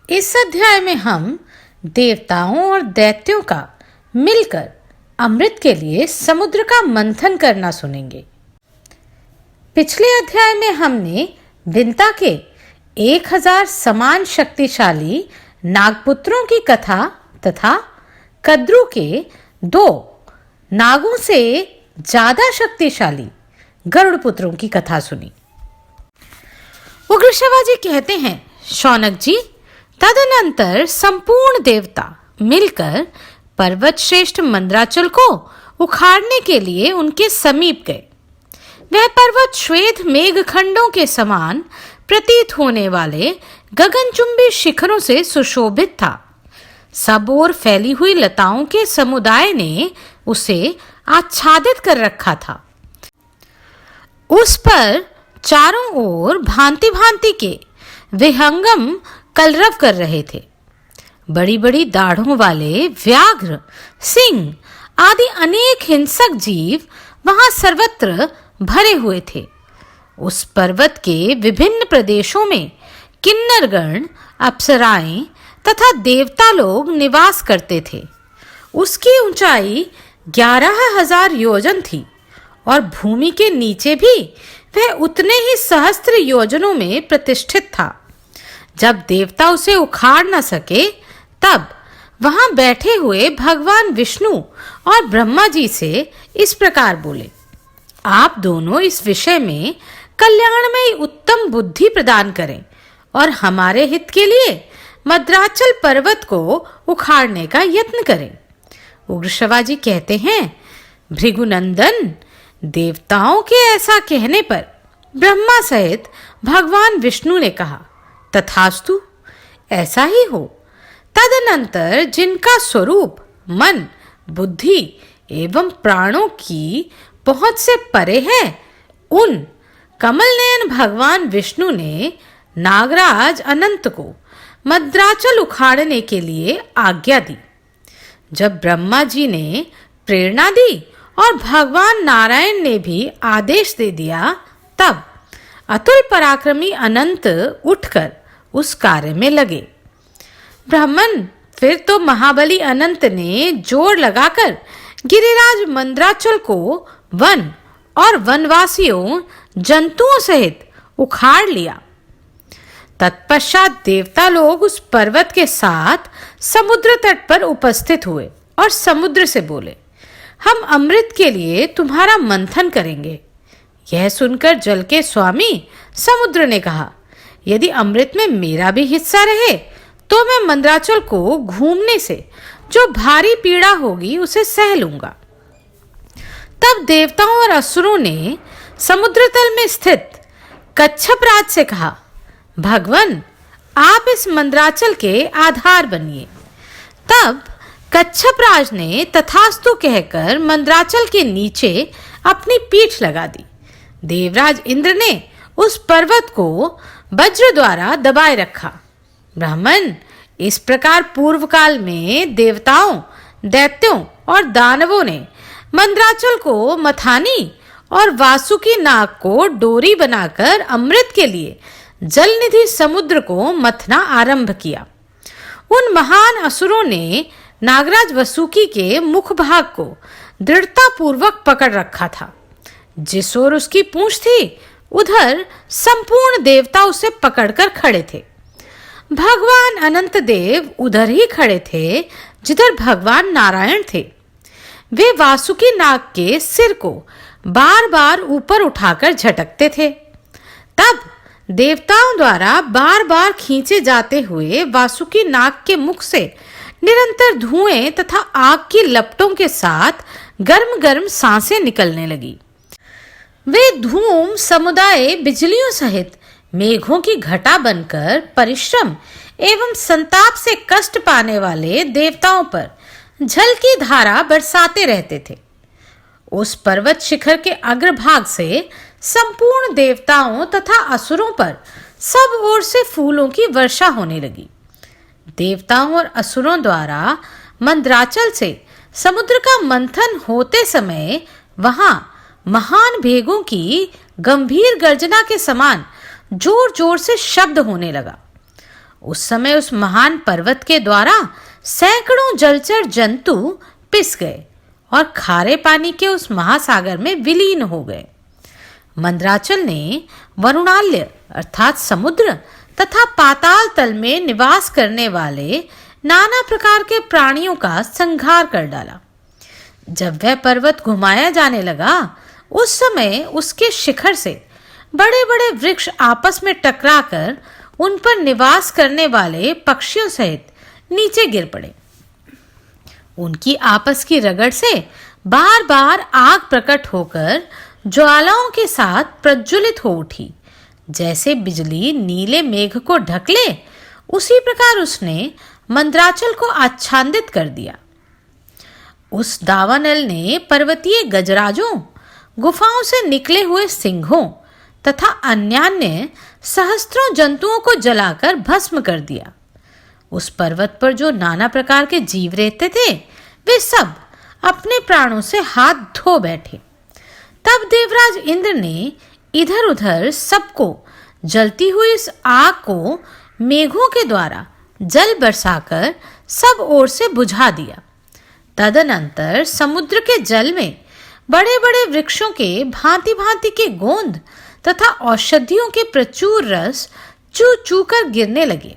इस अध्याय में हम देवताओं और दैत्यों का मिलकर अमृत के लिए समुद्र का मंथन करना सुनेंगे। पिछले अध्याय में हमने विंता के 1000 समान शक्तिशाली नागपुत्रों की कथा तथा कद्रु के 2 नागों से ज्यादा शक्तिशाली गरुड़ पुत्रों की कथा सुनी। उग्रश्रवा जी कहते हैं, शौनक जी, तदनंतर संपूर्ण देवता मिलकर पर्वत श्रेष्ठ मंदराचल को उखाड़ने के लिए उनके समीप गए। वह पर्वत श्वेत मेघखंडों के समान प्रतीत होने वाले गगनचुंबी शिखरों से सुशोभित था। सब ओर फैली हुई लताओं के समुदाय ने उसे आच्छादित कर रखा था। उस पर चारों ओर भांति भांति के विहंगम कलरव कर रहे थे। बड़ी बड़ी दाढ़ों वाले व्याघ्र, सिंह आदि अनेक हिंसक जीव वहां सर्वत्र भरे हुए थे। उस पर्वत के विभिन्न प्रदेशों में किन्नरगण, अप्सराएं तथा देवता लोग निवास करते थे। उसकी ऊंचाई 11,000 योजन थी और भूमि के नीचे भी वह उतने ही सहस्त्र योजनों में प्रतिष्ठित था। जब देवता उसे उखाड़ न सके तब वहां बैठे हुए भगवान विष्णु और ब्रह्मा जी से इस प्रकार बोले, आप दोनों इस विषय में कल्याणमयी उत्तम बुद्धि प्रदान करें और हमारे हित के लिए मद्राचल पर्वत को उखाड़ने का यत्न करें। उग्रश्रवा जी कहते हैं, भृगुनंदन, देवताओं के ऐसा कहने पर ब्रह्मा सहित भगवान विष्णु ने कहा, तथास्तु, ऐसा ही हो। तदनंतर जिनका स्वरूप मन, बुद्धि एवं प्राणों की पहुंच से परे है, उन कमल नयन भगवान विष्णु ने नागराज अनंत को मद्राचल उखाड़ने के लिए आज्ञा दी। जब ब्रह्मा जी ने प्रेरणा दी और भगवान नारायण ने भी आदेश दे दिया, तब अतुल पराक्रमी अनंत उठकर उस कार्य में लगे। ब्राह्मण, फिर तो महाबली अनंत ने जोर लगाकर गिरिराज मंदराचल को वन और वनवासियों, जंतुओं सहित उखाड़ लिया। तत्पश्चात देवता लोग उस पर्वत के साथ समुद्र तट पर उपस्थित हुए और समुद्र से बोले, हम अमृत के लिए तुम्हारा मंथन करेंगे। यह सुनकर जल के स्वामी समुद्र ने कहा, यदि अमृत में मेरा भी हिस्सा रहे तो मैं मंदराचल को घूमने से जो भारी पीड़ा होगी उसे सह लूंगा। तब देवताओं और असुरों ने समुद्र तल में स्थित कच्छपराज से कहा, भगवन, आप इस मंदराचल के आधार बनिए। तब कच्छपराज ने तथास्तु कहकर मंदराचल के नीचे अपनी पीठ लगा दी। देवराज इंद्र ने उस पर्वत को वज्र द्वारा दबाए रखा। ब्राह्मण, इस प्रकार पूर्व काल में देवताओं, दैत्यों और दानवों ने मंदराचल को मथानी और वासुकी नाग को डोरी बनाकर अमृत के लिए जलनिधि समुद्र को मथना आरंभ किया। उन महान असुरों ने नागराज वसुकी के मुख भाग को दृढ़ता पूर्वक पकड़ रखा था। जिस ओर उसकी पूंछ थी, उधर संपूर्ण देवता उसे पकड़कर खड़े थे। भगवान अनंत देव उधर ही खड़े थे जिधर भगवान नारायण थे। वे वासुकी नाग के सिर को बार बार ऊपर उठाकर झटकते थे। तब देवताओं द्वारा बार बार खींचे जाते हुए वासुकी नाग के मुख से निरंतर धुएं तथा आग की लपटों के साथ गर्म गर्म सांसें निकलने लगी। वे धूम समुदाय बिजलियों सहित मेघों की घटा बनकर परिश्रम एवं संताप से कष्ट पाने वाले देवताओं पर जल की धारा बरसाते रहते थे। उस पर्वत शिखर के अग्रभाग से संपूर्ण देवताओं तथा असुरों पर सब ओर से फूलों की वर्षा होने लगी। देवताओं और असुरों द्वारा मंदराचल से समुद्र का मंथन होते समय वहां महान भेगों की गंभीर गर्जना के समान जोर जोर से शब्द होने लगा। उस समय उस महान पर्वत के द्वारा सैकड़ों जलचर जंतु पिस गए और खारे पानी के उस महासागर में विलीन हो गए। मंदराचल ने वरुणालय अर्थात समुद्र तथा पाताल तल में निवास करने वाले नाना प्रकार के प्राणियों का संहार कर डाला। जब वह पर्वत घुमाया जाने लगा, उस समय उसके शिखर से बड़े बड़े वृक्ष आपस में टकराकर उन पर निवास करने वाले पक्षियों सहित नीचे गिर पड़े। उनकी आपस की रगड़ से बार बार आग प्रकट होकर ज्वालाओं के साथ प्रज्वलित हो उठी। जैसे बिजली नीले मेघ को ढक ले, उसी प्रकार उसने मंदराचल को आच्छादित कर दिया। उस दावानल ने पर्वतीय गजराजों, गुफाओं से निकले हुए सिंहों तथा अन्यान्य सहस्त्रों जंतुओं को जलाकर भस्म कर दिया। उस पर्वत पर जो नाना प्रकार के जीव रहते थे, वे सब अपने प्राणों से हाथ धो बैठे। तब देवराज इंद्र ने इधर उधर सबको जलती हुई इस आग को मेघों के द्वारा जल बरसाकर सब ओर से बुझा दिया। तदनंतर समुद्र के जल में बड़े बड़े वृक्षों के भांति भांति के गोंद तथा औषधियों के प्रचुर रस चू चू कर गिरने लगे।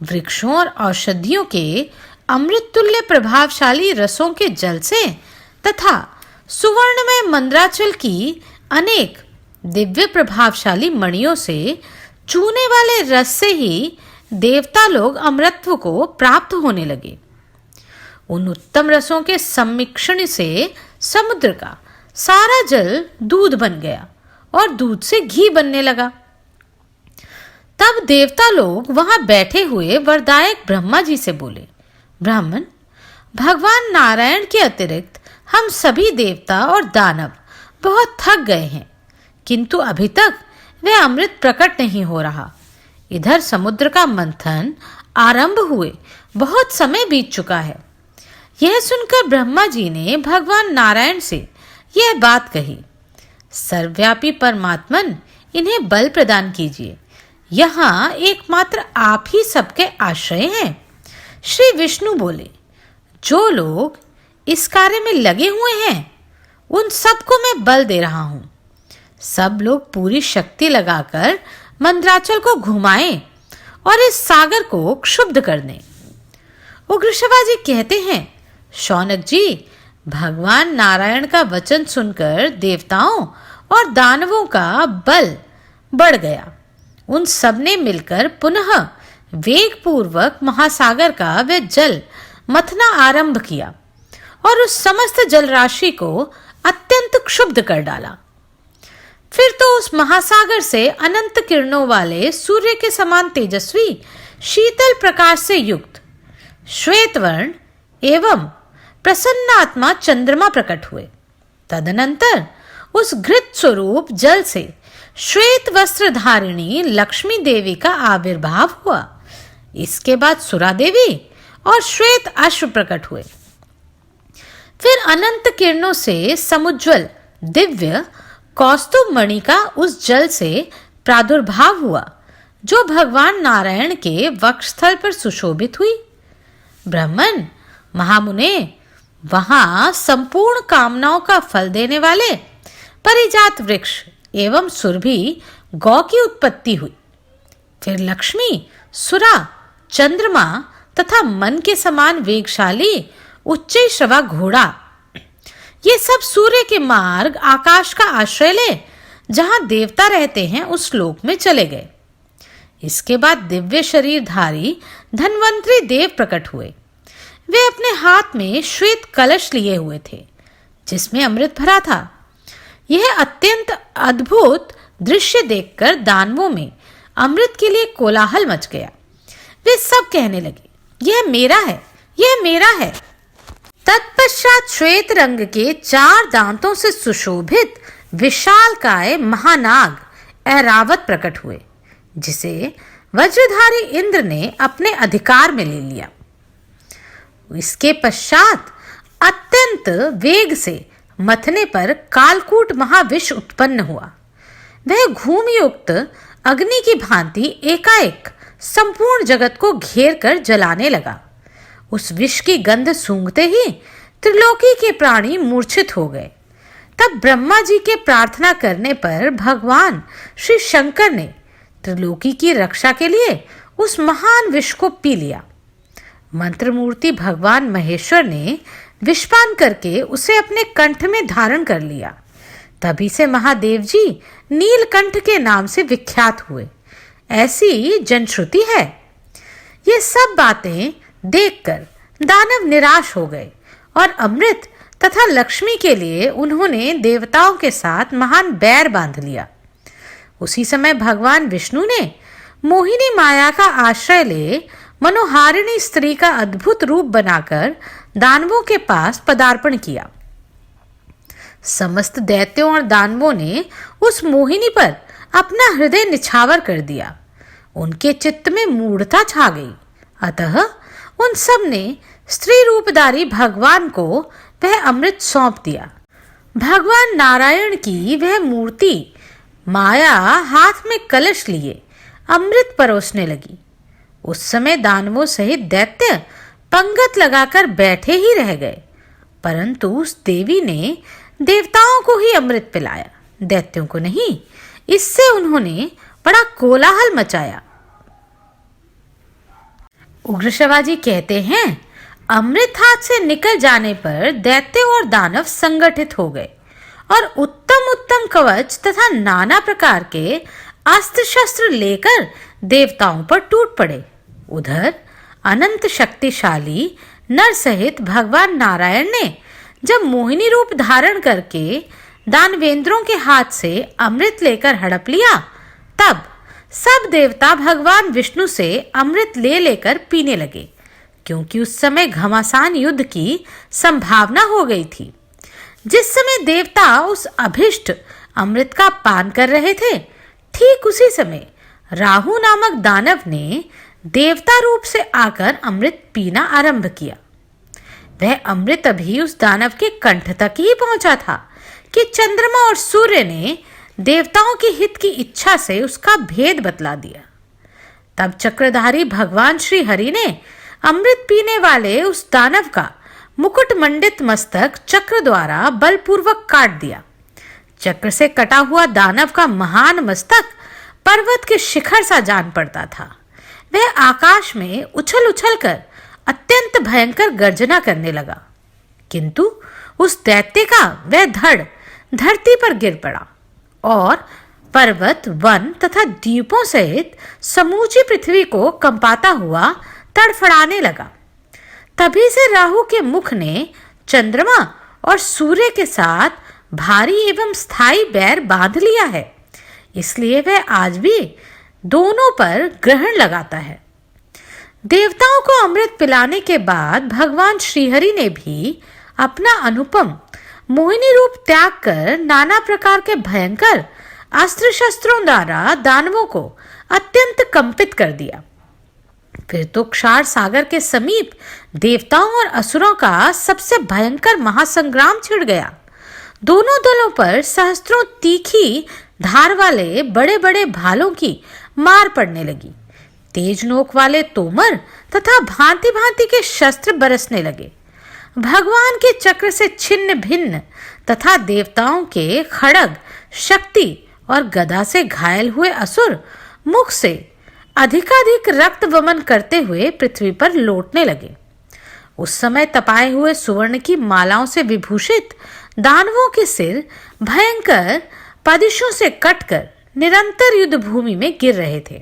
वृक्षों और औषधियों के अमृत तुल्य प्रभावशाली रसों के जल से तथा सुवर्णमय मंदराचल की अनेक दिव्य प्रभावशाली मणियों से चूने वाले रस से ही देवता लोग अमरत्व को प्राप्त होने लगे। उन उत्तम रसों के सम्मिश्रण से समुद्र का सारा जल दूध बन गया और दूध से घी बनने लगा। तब देवता लोग वहां बैठे हुए वरदायक ब्रह्मा जी से बोले, ब्राह्मण, भगवान नारायण के अतिरिक्त हम सभी देवता और दानव बहुत थक गए हैं, किंतु अभी तक वह अमृत प्रकट नहीं हो रहा। इधर समुद्र का मंथन आरंभ हुए बहुत समय बीत चुका है। यह सुनकर ब्रह्मा जी ने भगवान नारायण से यह बात कही, सर्वव्यापी परमात्मन, इन्हें बल प्रदान कीजिए। यहाँ एकमात्र आप ही सबके आश्रय हैं। श्री विष्णु बोले, जो लोग इस कार्य में लगे हुए हैं, उन सबको मैं बल दे रहा हूं। सब लोग पूरी शक्ति लगाकर मंदराचल को घुमाएं और इस सागर को क्षुब्ध कर दें। उग्रश्रवा जी कहते हैं, शौनक जी, भगवान नारायण का वचन सुनकर देवताओं और दानवों का बल बढ़ गया। उन सब ने मिलकर पुनः वेग पूर्वक महासागर का वे जल मथना आरंभ किया और उस समस्त जलराशि को अत्यंत क्षुब्ध कर डाला। फिर तो उस महासागर से अनंत किरणों वाले सूर्य के समान तेजस्वी शीतल प्रकाश से युक्त श्वेत वर्ण एवं प्रसन्नात्मा चंद्रमा प्रकट हुए। तदनंतर उस घृत स्वरूप जल से श्वेत वस्त्र धारिणी लक्ष्मी देवी का आविर्भाव हुआ। इसके बाद सुरा देवी और श्वेत अश्व प्रकट हुए। फिर अनंत किरणों से समुज्वल दिव्य कौस्तुभ मणि का उस जल से प्रादुर्भाव हुआ, जो भगवान नारायण के वक्षस्थल पर सुशोभित हुई। ब्राह्मण, महामुने, वहां संपूर्ण कामनाओं का फल देने वाले परिजात वृक्ष एवं सुरभि गौ की उत्पत्ति हुई। फिर लक्ष्मी, सुरा, चंद्रमा तथा मन के समान वेगशाली उच्चैःश्रवा घोड़ा, ये सब सूर्य के मार्ग आकाश का आश्रय ले जहां देवता रहते हैं उस लोक में चले गए। इसके बाद दिव्य शरीरधारी धन्वंतरी देव प्रकट हुए। वे अपने हाथ में श्वेत कलश लिए हुए थे जिसमें अमृत भरा था। यह अत्यंत अद्भुत दृश्य देखकर दानवों में अमृत के लिए कोलाहल मच गया। वे सब कहने लगे, यह मेरा है, यह मेरा है। तत्पश्चात श्वेत रंग के 4 दांतों से सुशोभित विशालकाय महानाग ऐरावत प्रकट हुए, जिसे वज्रधारी इंद्र ने अपने अधिकार में ले लिया। इसके पश्चात अत्यंत वेग से मथने पर कालकूट महाविष उत्पन्न हुआ। वह घूम युक्त अग्नि की भांति एकाएक संपूर्ण जगत को घेर कर जलाने लगा। उस विष की गंध सूंघते ही त्रिलोकी के प्राणी मूर्छित हो गए। तब ब्रह्मा जी के प्रार्थना करने पर भगवान श्री शंकर ने त्रिलोकी की रक्षा के लिए उस महान विष को पी लिया। मंत्रमूर्ति भगवान महेश्वर ने विषपान करके उसे अपने कंठ में धारण कर लिया। तभी से महादेव जी नीलकंठ के नाम से विख्यात हुए, ऐसी जनश्रुति है। ये सब बातें देखकर दानव निराश हो गए और अमृत तथा लक्ष्मी के लिए उन्होंने देवताओं के साथ महान बैर बांध लिया। उसी समय भगवान विष्णु ने मोहिनी माया का आश्रय ले मनोहारिणी स्त्री का अद्भुत रूप बनाकर दानवों के पास पदार्पण किया। समस्त दैत्यों और दानवों ने उस मोहिनी पर अपना हृदय निछावर कर दिया। उनके चित्त में मूढ़ता छा गई। अतः उन सब ने स्त्री रूपधारी भगवान को वह अमृत सौंप दिया। भगवान नारायण की वह मूर्ति माया हाथ में कलश लिए अमृत परोसने लगी। उस समय दानवों सहित दैत्य पंगत लगाकर बैठे ही रह गए, परंतु उस देवी ने देवताओं को ही अमृत पिलाया, दैत्यों को नहीं। इससे उन्होंने बड़ा कोलाहल मचाया। उग्रश्रवा कहते हैं, अमृत हाथ से निकल जाने पर दैत्य और दानव संगठित हो गए और उत्तम उत्तम कवच तथा नाना प्रकार के अस्त्र शस्त्र लेकर देवताओं पर टूट पड़े। उधर अनंत शक्तिशाली नर सहित भगवान नारायण ने जब मोहिनी रूप धारण करके दानवेंद्रों के हाथ से अमृत लेकर हड़प लिया, तब सब देवता भगवान विष्णु से अमृत ले लेकर पीने लगे, क्योंकि उस समय घमासान युद्ध की संभावना हो गई थी। जिस समय देवता उस अभिष्ट अमृत का पान कर रहे थे, ठीक उसी समय राहु नामक दानव ने देवता रूप से आकर अमृत पीना आरंभ किया। वह अमृत अभी उस दानव के कंठ तक ही पहुंचा था कि चंद्रमा और सूर्य ने देवताओं के हित की इच्छा से उसका भेद बतला दिया। तब चक्रधारी भगवान श्री हरि ने अमृत पीने वाले उस दानव का मुकुट मंडित मस्तक चक्र द्वारा बलपूर्वक काट दिया। चक्र से कटा हुआ दानव का महान मस्तक पर्वत के शिखर सा जान पड़ता था। वह आकाश में उछल उछल कर अत्यंत भयंकर गर्जना करने लगा, किंतु उस दैत्य का वह धड़ धरती पर गिर पड़ा और पर्वत, वन तथा द्वीपों सहित समूची पृथ्वी को कंपाता हुआ तड़फड़ाने लगा। तभी से राहु के मुख ने चंद्रमा और सूर्य के साथ भारी एवं स्थायी बैर बांध लिया है, इसलिए वह आज भी दोनों पर ग्रहण लगाता है। देवताओं को अमृत पिलाने के बाद भगवान श्रीहरि ने भी अपना अनुपम मोहिनी रूप त्याग कर नाना प्रकार के भयंकर अस्त्र शस्त्रों द्वारा दानवों को अत्यंत कंपित कर दिया। फिर तो क्षार सागर के समीप देवताओं और असुरों का सबसे भयंकर महासंग्राम छिड़ गया। दोनों दलों पर सहस्त्रों तीखी धार वाले बड़े बड़े भालों की मार पड़ने लगी। तेज नोक वाले तोमर तथा भांति भांति के शस्त्र बरसने लगे। भगवान के चक्र से छिन्न भिन्न तथा देवताओं के खड़ग, शक्ति और गदा से घायल हुए असुर मुख से अधिकाधिक रक्त वमन करते हुए पृथ्वी पर लौटने लगे। उस समय तपाए हुए सुवर्ण की मालाओं से विभूषित दानवों के सिर भयंकर पदिशों से कटकर निरंतर युद्ध भूमि में गिर रहे थे।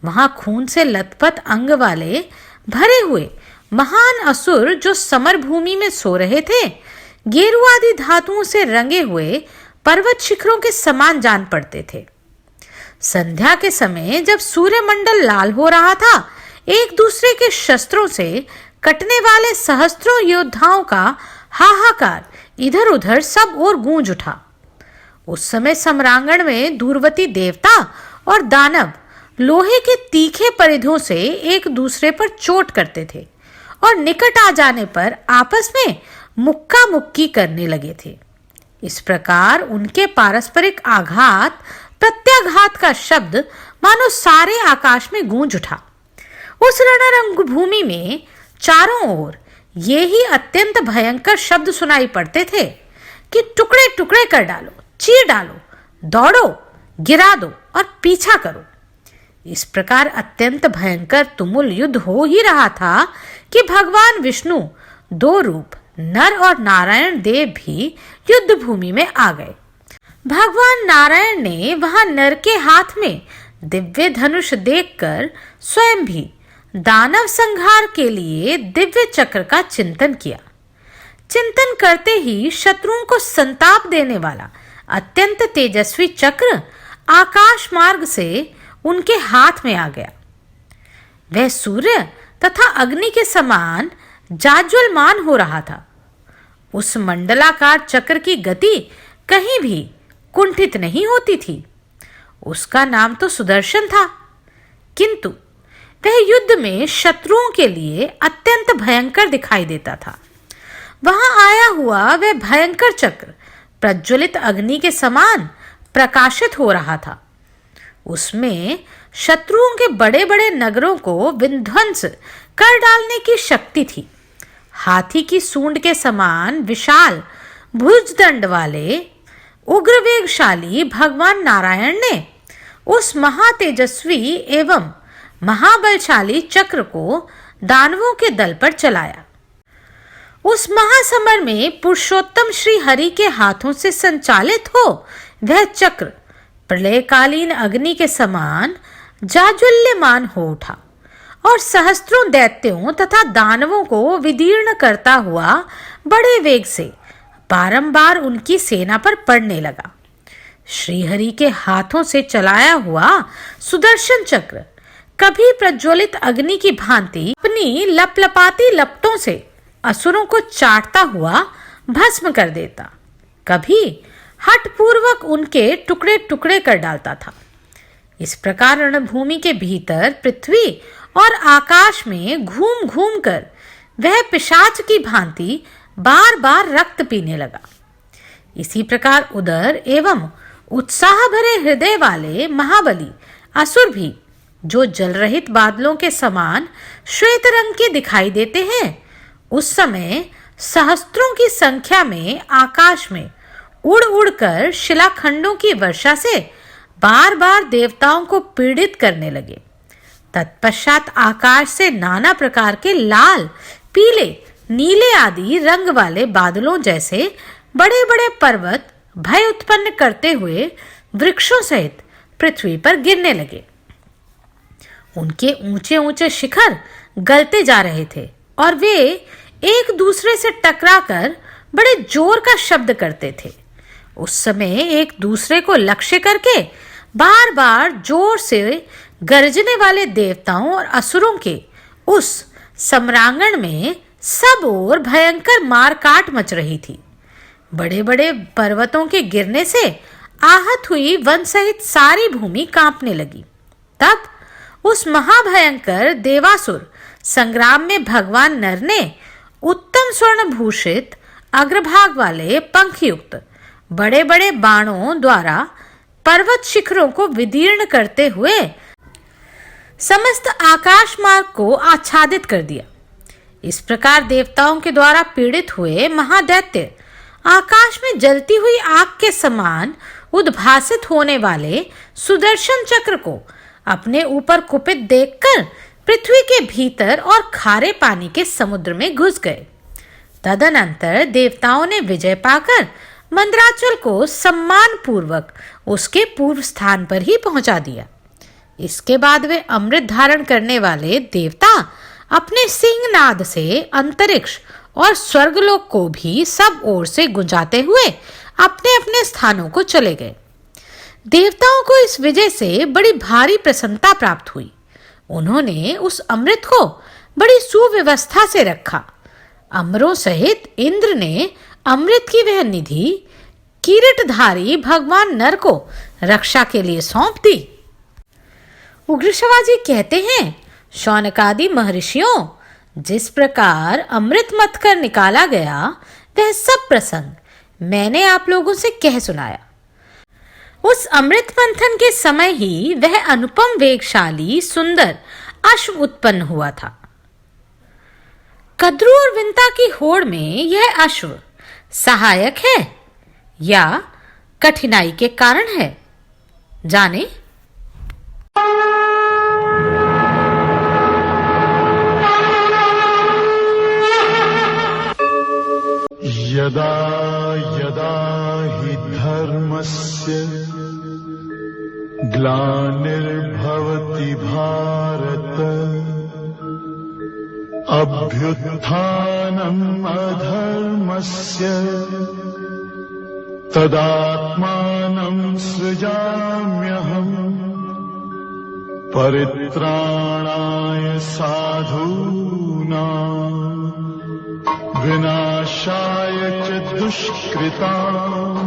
वहां खून से लथपथ अंग वाले भरे हुए महान असुर जो समर भूमि में सो रहे थे, गेरुआ आदि धातुओं से रंगे हुए पर्वत शिखरों के समान जान पड़ते थे। संध्या के समय जब सूर्यमंडल लाल हो रहा था, एक दूसरे के शस्त्रों से कटने वाले सहस्त्रों योद्धाओं का हाहाकार इधर उधर सब ओर गूंज उठा। उस समय सम्रांगण में दूरवती देवता और दानव लोहे के तीखे परिधों से एक दूसरे पर चोट करते थे और निकट आ जाने पर आपस में मुक्का मुक्की करने लगे थे। इस प्रकार उनके पारस्परिक आघात प्रत्याघात का शब्द मानो सारे आकाश में गूंज उठा। उस रणरंग भूमि में चारों ओर ये ही अत्यंत भयंकर शब्द सुनाई पड़ते थे कि टुकड़े टुकड़े कर डालो, चीर डालो, दौड़ो, गिरा दो और पीछा करो। इस प्रकार अत्यंत भयंकर तुमुल युद्ध हो ही रहा था कि भगवान विष्णु दो रूप नर और नारायण देव भी युद्ध भूमि में आ गए। भगवान नारायण ने वहां नर के हाथ में दिव्य धनुष देखकर स्वयं भी दानव संहार के लिए दिव्य चक्र का चिंतन किया। चिंतन करते ही शत्रुओं को संताप देने वाला अत्यंत तेजस्वी चक्र आकाश मार्ग से उनके हाथ में आ गया। वह सूर्य तथा अग्नि के समान जाज्वल्यमान हो रहा था। उस मंडलाकार चक्र की गति कहीं भी कुंठित नहीं होती थी। उसका नाम तो सुदर्शन था, किंतु वह युद्ध में शत्रुओं के लिए अत्यंत भयंकर दिखाई देता था। वहां आया हुआ वह भयंकर चक्र प्रज्वलित अग्नि के समान प्रकाशित हो रहा था। उसमें शत्रुओं के बड़े बड़े नगरों को विध्वंस कर डालने की शक्ति थी। हाथी की सूंड के समान विशाल भुजदंड वाले उग्रवेगशाली भगवान नारायण ने उस महातेजस्वी एवं महाबलशाली चक्र को दानवों के दल पर चलाया। उस महासमर में पुरुषोत्तम श्री हरि के हाथों से संचालित हो वह चक्र प्रलयकालीन अग्नि के समान जाज्वल्यमान हो उठा और सहस्त्रों दैत्यों तथा दानवों को विदीर्ण करता हुआ बड़े वेग से बारंबार उनकी सेना पर पड़ने लगा। श्रीहरि के हाथों से चलाया हुआ सुदर्शन चक्र कभी प्रज्वलित अग्नि की भांति अपनी लपलपाती लपटों से असुरों को चाटता हुआ भस्म कर देता, कभी हठपूर्वक उनके टुकड़े टुकड़े कर डालता था। इस प्रकार रणभूमि के भीतर पृथ्वी और आकाश में घूम घूम कर वह पिशाच की भांति बार बार रक्त पीने लगा। इसी प्रकार उदर एवं उत्साह भरे हृदय वाले महाबली असुर भी, जो जल रहित बादलों के समान श्वेत रंग के दिखाई देते हैं, उस समय सहस्त्रों की संख्या में आकाश में उड़ उड़कर शिलाखंडों की वर्षा से बार बार देवताओं को पीड़ित करने लगे। तत्पश्चात आकाश से नाना प्रकार के लाल, पीले, नीले आदि रंग वाले बादलों जैसे बड़े बड़े पर्वत भय उत्पन्न करते हुए वृक्षों सहित पृथ्वी पर गिरने लगे। उनके ऊंचे ऊंचे शिखर गलते जा रहे थे और वे एक दूसरे से टकराकर बड़े जोर का शब्द करते थे। उस समय एक दूसरे को लक्ष्य करके बार बार जोर से गरजने वाले देवताओं और असुरों के उस सम्रांगण में सब ओर भयंकर मारकाट मच रही थी। बड़े बड़े पर्वतों के गिरने से आहत हुई वन सहित सारी भूमि कांपने लगी। तब उस महाभयंकर देवासुर संग्राम में भगवान नर ने उत्तम स्वर्ण भूषित अग्रभाग वाले पंख युक्त बड़े बड़े बाणों द्वारा पर्वत शिखरों को विदीर्ण करते हुए समस्त आकाश मार्ग को आच्छादित कर दिया। इस प्रकार देवताओं के द्वारा पीड़ित हुए महादैत्य आकाश में जलती हुई आग के समान उद्भासित होने वाले सुदर्शन चक्र को अपने ऊपर कुपित देखकर पृथ्वी के भीतर और खारे पानी के समुद्र में घुस गए। तदनंतर देवताओं ने विजय पाकर मंदराचल को सम्मान पूर्वक उसके पूर्व स्थान पर ही पहुंचा दिया। इसके बाद वे अमृत धारण करने वाले देवता अपने सिंहनाद से अंतरिक्ष और स्वर्गलोक को भी सब ओर से गुंजाते हुए अपने अपने स्थानों को चले गए। देवताओं को इस विजय से बड़ी भारी प्रसन्नता प्राप्त हुई। उन्होंने उस अमृत को बड़ी सुव्यवस्था से रखा। अमरों सहित इंद्र ने अमृत की वह निधि किरीटधारी भगवान नर को रक्षा के लिए सौंप दी। उग्रश्रवा जी कहते हैं, शौनकादि महर्षियों, जिस प्रकार अमृत मथ कर निकाला गया वह सब प्रसंग मैंने आप लोगों से कह सुनाया। उस अमृत मंथन के समय ही वह अनुपम वेगशाली सुंदर अश्व उत्पन्न हुआ था। कद्रू और विंता की होड़ में यह अश्व सहायक है या कठिनाई के कारण है, जाने। यदा यदा हि धर्मस्य ग्लानिर्भवति भारत अभ्युत्थानम् अधर्मस्य तदात्मानं सृजाम्यहम् परित्राणाय साधूनां विनाशाय च दुष्कृताम्।